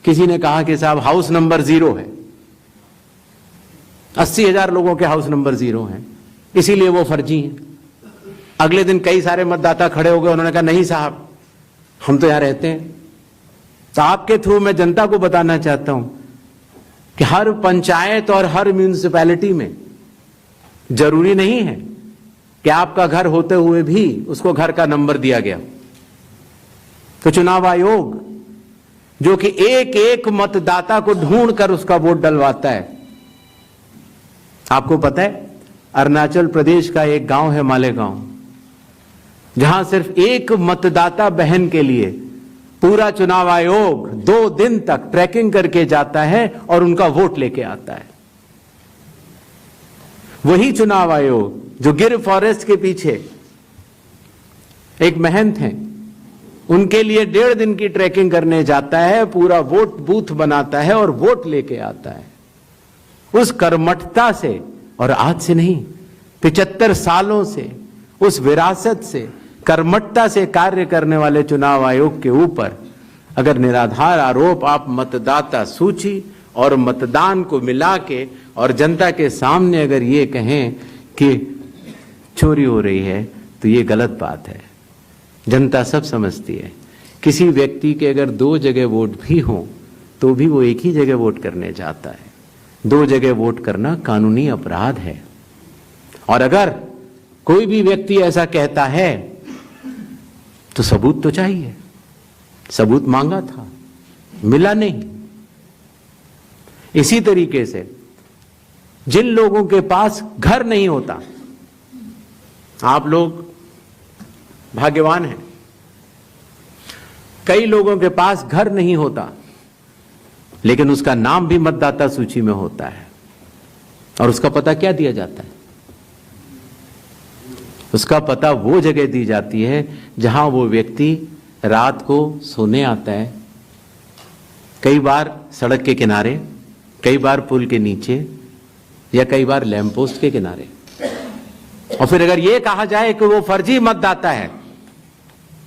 किसी ने कहा कि साहब हाउस नंबर 0 है, 80,000 लोगों के हाउस नंबर 0 हैं, इसीलिए वो फर्जी हैं। अगले दिन कई सारे मतदाता खड़े हो गए, उन्होंने कहा नहीं साहब हम तो यहां रहते हैं। तो आपके थ्रू मैं जनता को बताना चाहता हूं कि हर पंचायत और हर म्यूनिसिपैलिटी में जरूरी नहीं है कि आपका घर होते हुए भी उसको घर का नंबर दिया गया। तो चुनाव आयोग जो कि एक एक मतदाता को ढूंढ कर उसका वोट डलवाता है। आपको पता है अरुणाचल प्रदेश का एक गांव है मालेगांव, जहां सिर्फ एक मतदाता बहन के लिए पूरा चुनाव आयोग 2 दिन तक ट्रैकिंग करके जाता है और उनका वोट लेके आता है। वही चुनाव आयोग जो गिर फॉरेस्ट के पीछे एक महंत हैं, उनके लिए 1.5 दिन की ट्रैकिंग करने जाता है, पूरा वोट बूथ बनाता है और वोट लेके आता है। उस कर्मठता से, और आज से नहीं 75 सालों से उस विरासत से, कर्मठता से कार्य करने वाले चुनाव आयोग के ऊपर अगर निराधार आरोप आप मतदाता सूची और मतदान को मिला के और जनता के सामने अगर ये कहें कि चोरी हो रही है, तो ये गलत बात है। जनता सब समझती है। किसी व्यक्ति के अगर 2 जगह वोट भी हो तो भी वो एक ही जगह वोट करने जाता है। 2 जगह वोट करना कानूनी अपराध है। और अगर कोई भी व्यक्ति ऐसा कहता है तो सबूत तो चाहिए। सबूत मांगा था, मिला नहीं। इसी तरीके से जिन लोगों के पास घर नहीं होता, आप लोग भाग्यवान हैं, कई लोगों के पास घर नहीं होता लेकिन उसका नाम भी मतदाता सूची में होता है। और उसका पता क्या दिया जाता है? उसका पता वो जगह दी जाती है जहां वो व्यक्ति रात को सोने आता है, कई बार सड़क के किनारे, कई बार पुल के नीचे, या कई बार लैंप पोस्ट के किनारे। और फिर अगर ये कहा जाए कि वो फर्जी मतदाता है,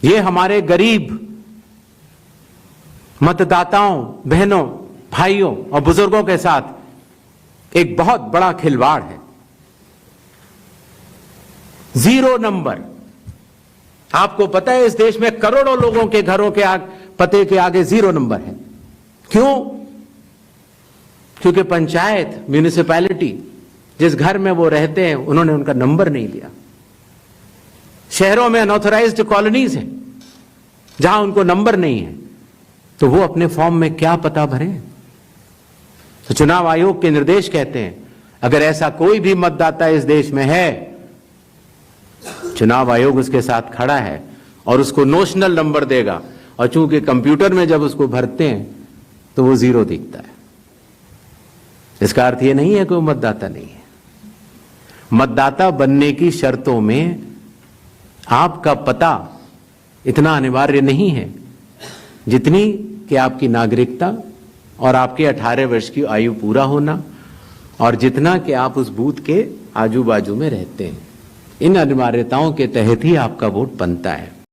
ये हमारे गरीब मतदाताओं, बहनों, भाइयों और बुजुर्गों के साथ एक बहुत बड़ा खिलवाड़ है। 0 नंबर। आपको पता है इस देश में करोड़ों लोगों के घरों के पते के आगे 0 नंबर है। क्यों? क्योंकि पंचायत, म्यूनिसिपैलिटी जिस घर में वो रहते हैं उन्होंने उनका नंबर नहीं लिया। शहरों में अनऑथराइज्ड कॉलोनीज हैं जहां उनको नंबर नहीं है, तो वो अपने फॉर्म में क्या पता भरें? तो चुनाव आयोग के निर्देश कहते हैं अगर ऐसा कोई भी मतदाता इस देश में है, चुनाव आयोग उसके साथ खड़ा है और उसको नोशनल नंबर देगा। और चूंकि कंप्यूटर में जब उसको भरते हैं तो वो 0 दिखता है। इसका अर्थ ये नहीं है कि वो मतदाता नहीं है। मतदाता बनने की शर्तों में आपका पता इतना अनिवार्य नहीं है जितनी कि आपकी नागरिकता और आपके 18 वर्ष की आयु पूरा होना, और जितना कि आप उस बूथ के आजू बाजू में रहते हैं। इन अनिवार्यताओं के तहत ही आपका वोट बनता है।